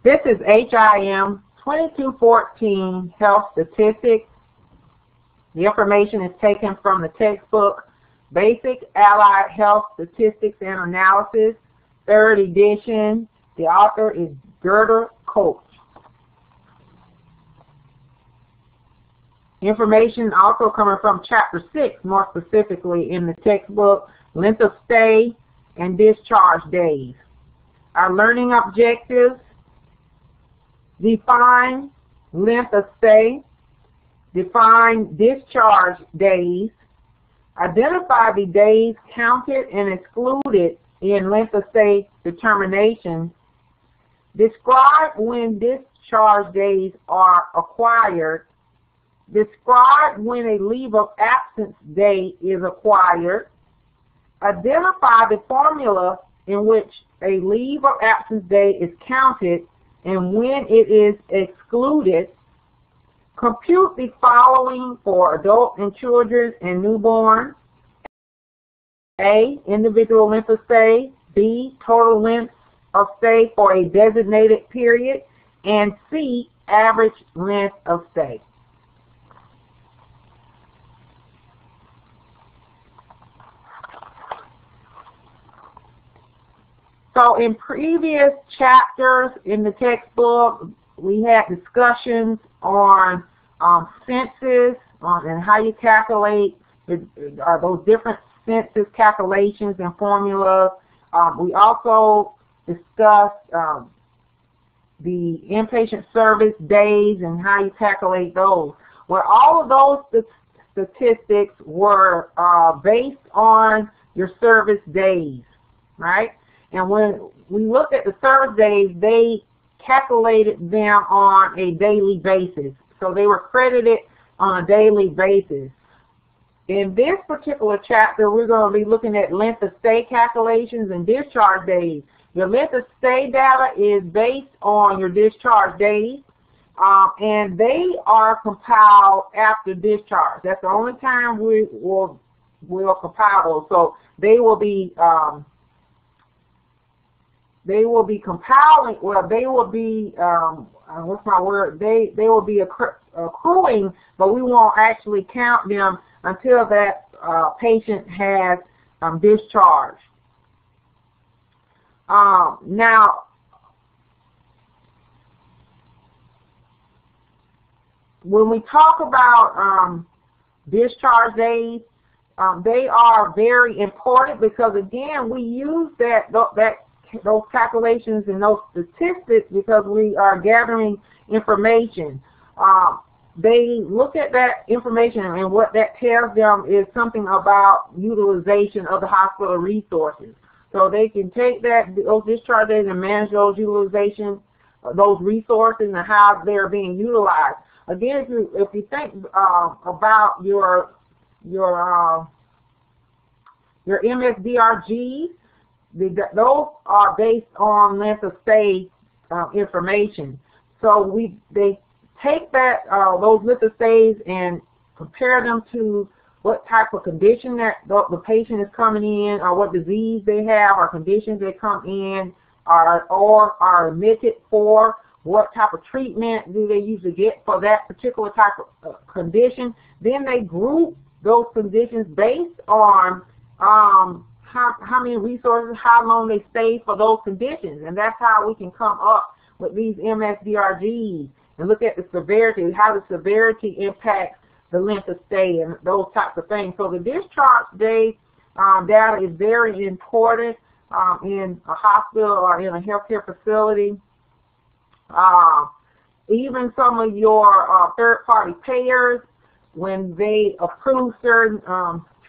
This is HIM2214 Health Statistics. The information is taken from the textbook Basic Allied Health Statistics and Analysis, 3rd edition. The author is Gerda Coach. Information also coming from Chapter 6, more specifically in the textbook, Length of Stay and Discharge Days. Our learning objectives: define length of stay, define discharge days, identify the days counted and excluded in length of stay determination, describe when discharge days are acquired, describe when a leave of absence day is acquired, identify the formula in which a leave of absence day is counted and when it is excluded. Compute the following for adult and children and newborn: A, individual length of stay; B, total length of stay for a designated period; and C, average length of stay. So in previous chapters in the textbook, we had discussions on census and how you calculate those different census calculations and formulas. We also discussed the inpatient service days and how you calculate those. Well, all of those statistics were based on your service days, right? And when we looked at the service days, they calculated them on a daily basis. So they were credited on a daily basis. In this particular chapter, we're going to be looking at length of stay calculations and discharge days. Your length of stay data is based on your discharge days, and they are compiled after discharge. That's the only time we'll compile those. So they will be compiling, well, they will be, what's my word, they will be accruing, but we won't actually count them until that patient has discharged. Now, when we talk about discharge days, they are very important because, again, we use those calculations and those statistics because we are gathering information. They look at that information, and what that tells them is something about utilization of the hospital resources. So they can take those discharge days and manage those utilization, those resources, and how they're being utilized. Again, if you think about your MSDRGs, those are based on length of stay information. So they take those length of stays and compare them to what type of condition that the patient is coming in, or what disease they have, or conditions they come in, or are admitted for, what type of treatment do they usually get for that particular type of condition. Then they group those conditions based on how many resources, how long they stay for those conditions, and that's how we can come up with these MSDRGs and look at the severity, how the severity impacts the length of stay and those types of things. So the discharge day data is very important in a hospital or in a healthcare facility. Even some of your third-party payers, when they approve certain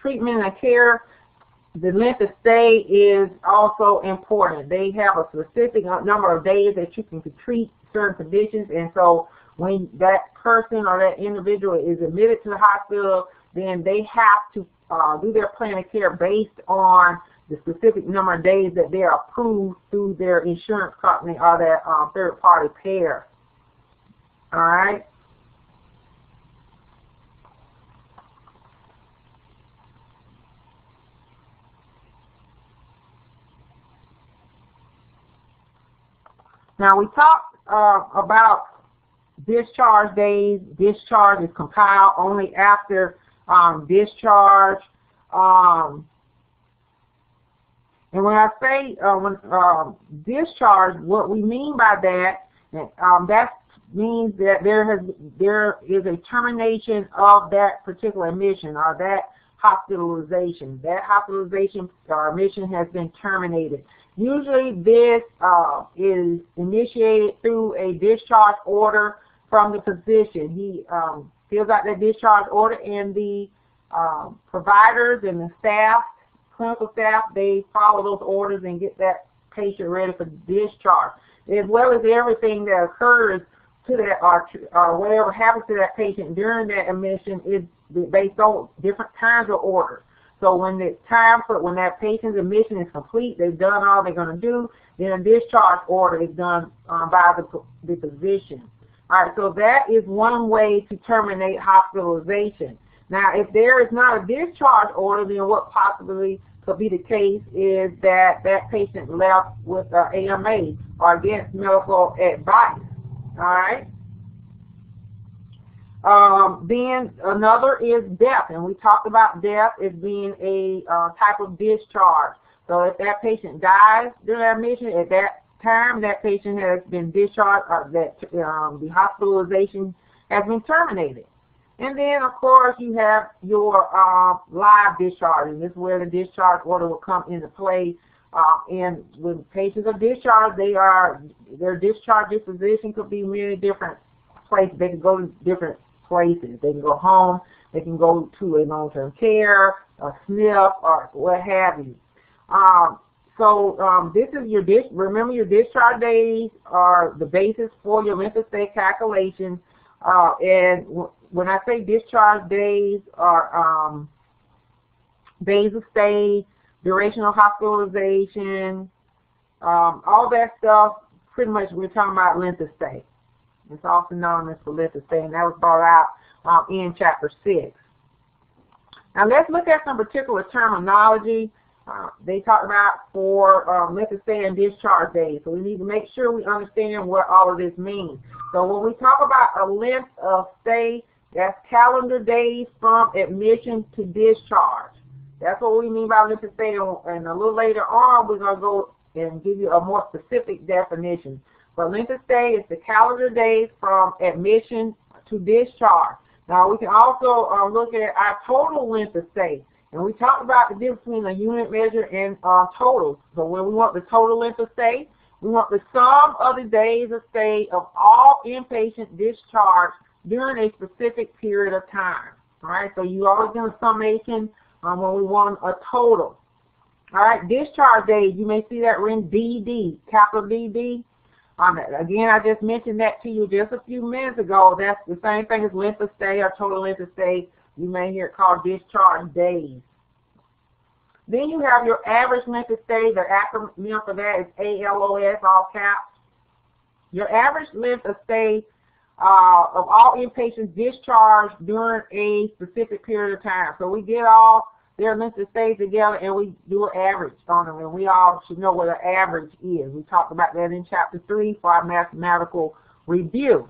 treatment and care, the length of stay is also important. They have a specific number of days that you can treat certain conditions, and so when that person or that individual is admitted to the hospital, then they have to do their plan of care based on the specific number of days that they are approved through their insurance company or their third-party payer. All right? Now we talked about discharge days. Discharge is compiled only after discharge. And when I say discharge, what we mean by that, that means that there is a termination of that particular admission or that hospitalization. That hospitalization or admission has been terminated. Usually this is initiated through a discharge order from the physician. He fills out that discharge order, and the providers and the staff, clinical staff, they follow those orders and get that patient ready for discharge, as well as everything that occurs to that or whatever happens to that patient during that admission is based on different kinds of orders. So when it's time for when that patient's admission is complete, they've done all they're going to do, then a discharge order is done by the physician. All right, so that is one way to terminate hospitalization. Now, if there is not a discharge order, then what possibly could be the case is that that patient left with AMA or against medical advice. All right. Then another is death, and we talked about death as being a type of discharge. So if that patient dies during admission, at that time that patient has been discharged, or that the hospitalization has been terminated. And then, of course, you have your live discharge, and this is where the discharge order will come into play. And when patients are discharged, their discharge disposition could be many different places. They can go to different places. They can go home. They can go to a long-term care, a SNF, or what have you. This is your remember your discharge days are the basis for your length of stay calculation. And when I say discharge days are days of stay, duration of hospitalization, all that stuff, pretty much we're talking about length of stay. It's also known as the length of stay, and that was brought out in Chapter 6. Now let's look at some particular terminology. They talk about for length of stay and discharge days. So we need to make sure we understand what all of this means. So when we talk about a length of stay, that's calendar days from admission to discharge. That's what we mean by length of stay. And a little later on, we're going to go and give you a more specific definition. But length of stay is the calendar days from admission to discharge. Now, we can also look at our total length of stay. And we talked about the difference between a unit measure and total. So when we want the total length of stay, we want the sum of the days of stay of all inpatient discharged during a specific period of time. All right, so you always do a summation when we want a total. All right, discharge days, you may see that written DD, capital DD. Again, I just mentioned that to you just a few minutes ago. That's the same thing as length of stay or total length of stay. You may hear it called discharge days. Then you have your average length of stay. The acronym for that is ALOS, all caps. Your average length of stay of all inpatients discharged during a specific period of time. So we get all their length of stay together and we do an average on them. And we all should know what an average is. We talked about that in Chapter 3 for our mathematical review.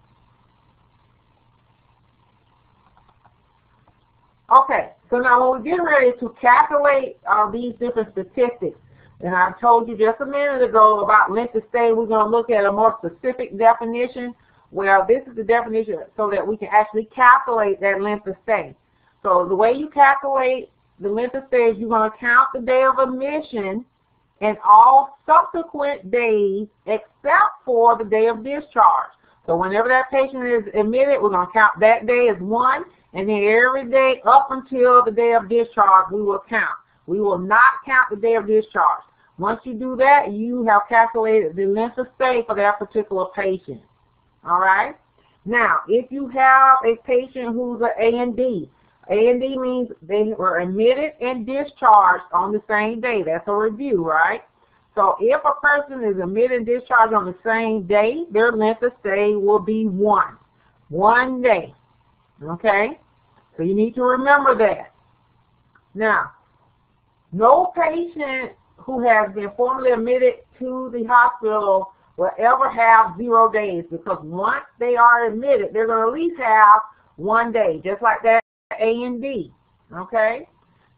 Okay, so now when we get ready to calculate these different statistics, and I told you just a minute ago about length of stay, we're going to look at a more specific definition. Well, this is the definition so that we can actually calculate that length of stay. So the way you calculate the length of stay is you're going to count the day of admission and all subsequent days except for the day of discharge. So whenever that patient is admitted, we're going to count that day as one. And then every day up until the day of discharge, we will count. We will not count the day of discharge. Once you do that, you have calculated the length of stay for that particular patient. All right? Now, if you have a patient who's an A&D, A&D means they were admitted and discharged on the same day. That's a review, right? So if a person is admitted and discharged on the same day, their length of stay will be one day. Okay? So you need to remember that. Now, no patient who has been formally admitted to the hospital will ever have 0 days, because once they are admitted, they're going to at least have 1 day, just like that A and D. Okay?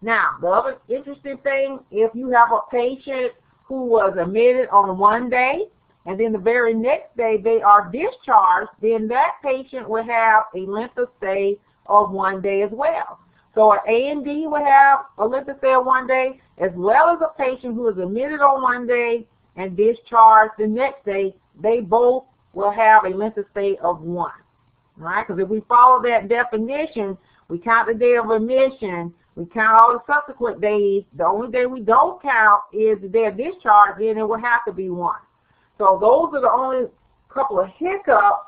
Now, the other interesting thing, if you have a patient who was admitted on 1 day, and then the very next day they are discharged, then that patient will have a length of stay of 1 day as well. So an A and D will have a length of stay of 1 day, as well as a patient who is admitted on 1 day and discharged the next day. They both will have a length of stay of 1. All right? Because if we follow that definition, we count the day of admission, we count all the subsequent days. The only day we don't count is the day of discharge, then it will have to be 1. So those are the only couple of hiccups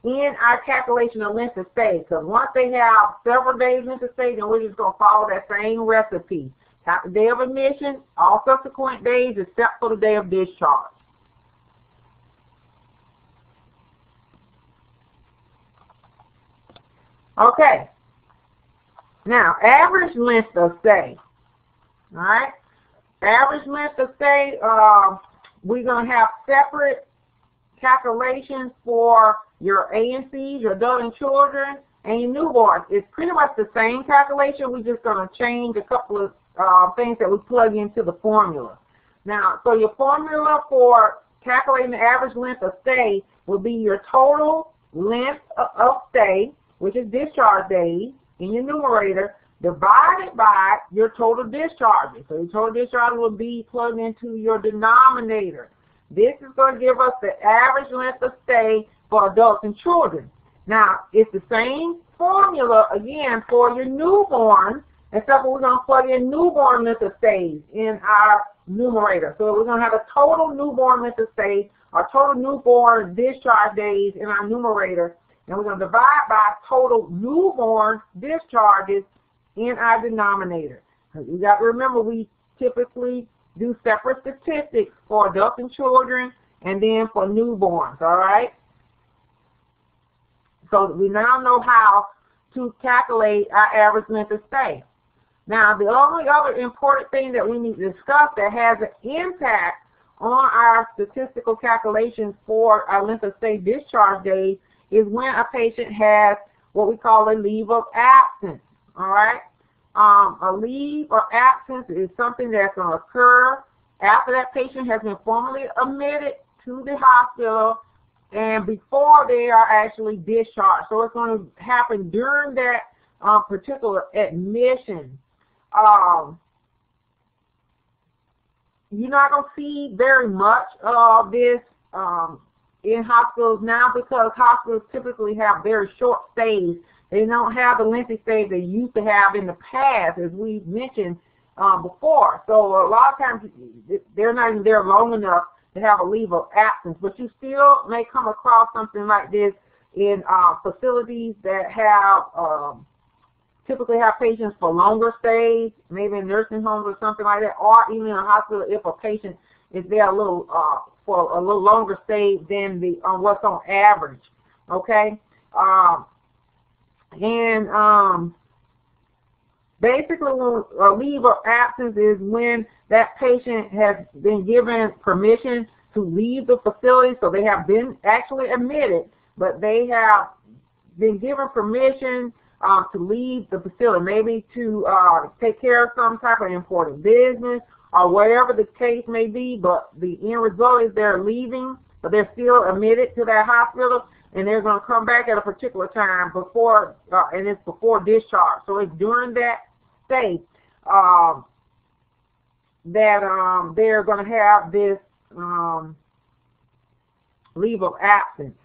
in our calculation of length of stay. Because once they have several days length of stay, then we're just going to follow that same recipe. Count the day of admission, all subsequent days except for the day of discharge. Okay. Now, average length of stay. All right? Average length of stay, we're going to have separate calculations for your ANCs, your adult and children, and your newborns. It's pretty much the same calculation. We're just going to change a couple of things that we plug into the formula. Now, so your formula for calculating the average length of stay will be your total length of stay, which is discharge days, in your numerator, divided by your total discharges. So your total discharge will be plugged into your denominator. This is going to give us the average length of stay for adults and children. Now, it's the same formula, again, for your newborn, except we're going to plug in newborn length of stays in our numerator. So we're going to have a total newborn length of stay, our total newborn discharge days in our numerator, and we're going to divide by total newborn discharges in our denominator. You got to remember, we typically do separate statistics for adults and children and then for newborns, all right? So we now know how to calculate our average length of stay. Now, the only other important thing that we need to discuss that has an impact on our statistical calculations for our length of stay discharge days is when a patient has what we call a leave of absence, all right? A leave of absence is something that's going to occur after that patient has been formally admitted to the hospital and before they are actually discharged. So it's going to happen during that particular admission. You're not going to see very much of this in hospitals now, because hospitals typically have very short stays. They don't have the lengthy stays they used to have in the past, as we mentioned before. So a lot of times they're not even there long enough to have a leave of absence. But you still may come across something like this in facilities that have typically have patients for longer stays, maybe in nursing homes or something like that, or even in a hospital if a patient is there a little for a little longer stay than the what's on average. Okay, basically, a leave of absence is when that patient has been given permission to leave the facility, so they have been actually admitted, but they have been given permission to leave the facility, maybe to take care of some type of important business or whatever the case may be, but the end result is they're leaving, but they're still admitted to that hospital, and they're going to come back at a particular time before, and it's before discharge. So it's during that stay that they're going to have this leave of absence.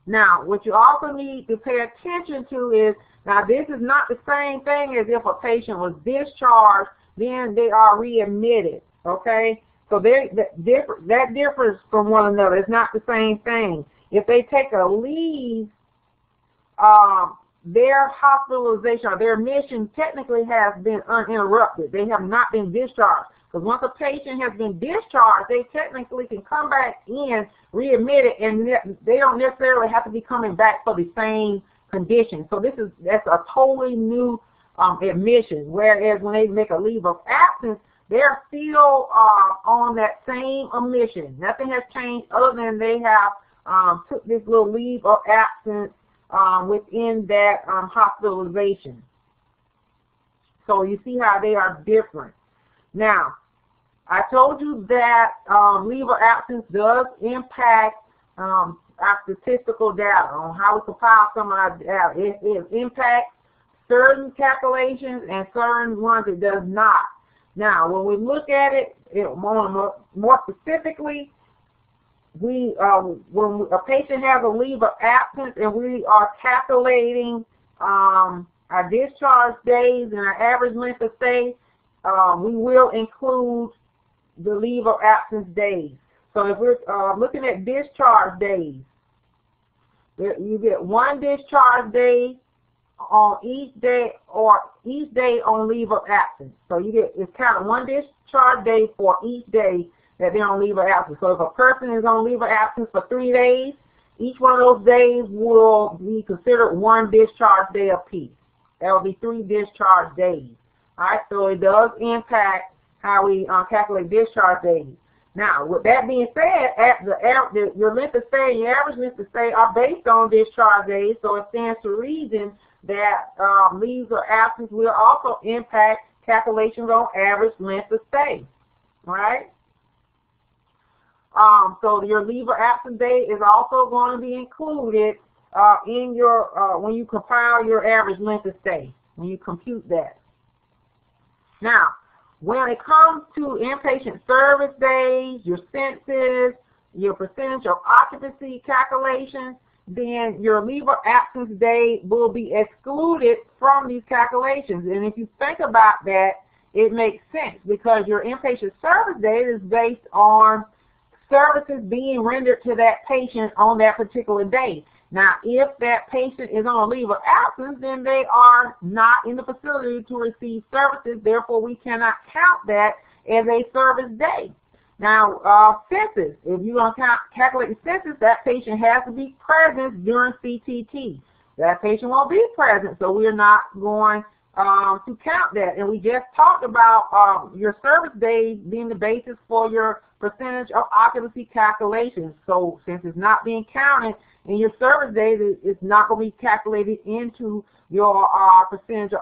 Now, what you also need to pay attention to is, now this is not the same thing as if a patient was discharged, then they are readmitted, okay? So that differs from one another. It's not the same thing. If they take a leave, their hospitalization or their admission technically has been uninterrupted. They have not been discharged. Because once a patient has been discharged, they technically can come back in, readmitted, and they don't necessarily have to be coming back for the same condition. So that's a totally new admission. Whereas when they make a leave of absence, they're still on that same omission. Nothing has changed other than they have took this little leave of absence within that hospitalization. So you see how they are different. Now, I told you that leave of absence does impact our statistical data on how we compile some of our data. It impacts certain calculations and certain ones it does not. Now, when we look at it, more specifically, when a patient has a leave of absence and we are calculating our discharge days and our average length of stay, we will include the leave of absence days. So if we're looking at discharge days, you get one discharge day on each day, or each day on leave of absence. So you get, it's kind of one discharge day for each day that they're on leave of absence. So if a person is on leave of absence for 3 days, each one of those days will be considered one discharge day apiece. That will be 3 discharge days. All right, so it does impact how we calculate discharge days. Now, with that being said, your length of stay and your average length of stay are based on discharge days, so it stands to reason that leaves of absence will also impact calculations on average length of stay. All right? So your leave of absence day is also going to be included in your when you compile your average length of stay, when you compute that. Now, when it comes to inpatient service days, your census, your percentage of occupancy calculations, then your leave of absence day will be excluded from these calculations. And if you think about that, it makes sense because your inpatient service day is based on services being rendered to that patient on that particular day. Now, if that patient is on a leave of absence, then they are not in the facility to receive services. Therefore, we cannot count that as a service day. Now, census, if you're going to calculate the census, that patient has to be present during CTT. That patient won't be present, so we're not going to count that. And we just talked about your service days being the basis for your percentage of occupancy calculations. So since it's not being counted in your service days, it's not going to be calculated into your percentage of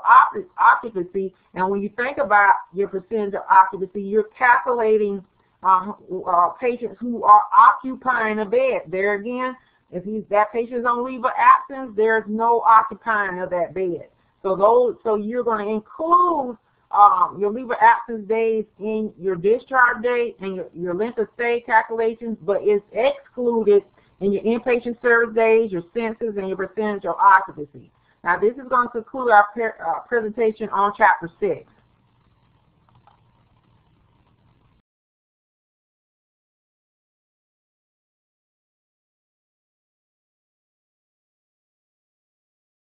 occupancy. And when you think about your percentage of occupancy, you're calculating patients who are occupying a bed. There again, if that patient is on leave of absence, there's no occupying of that bed. So you're going to include your leave of absence days in your discharge date and your length of stay calculations, but it's excluded in your inpatient service days, your census, and your percentage of occupancy. Now, this is going to conclude our presentation on Chapter 6.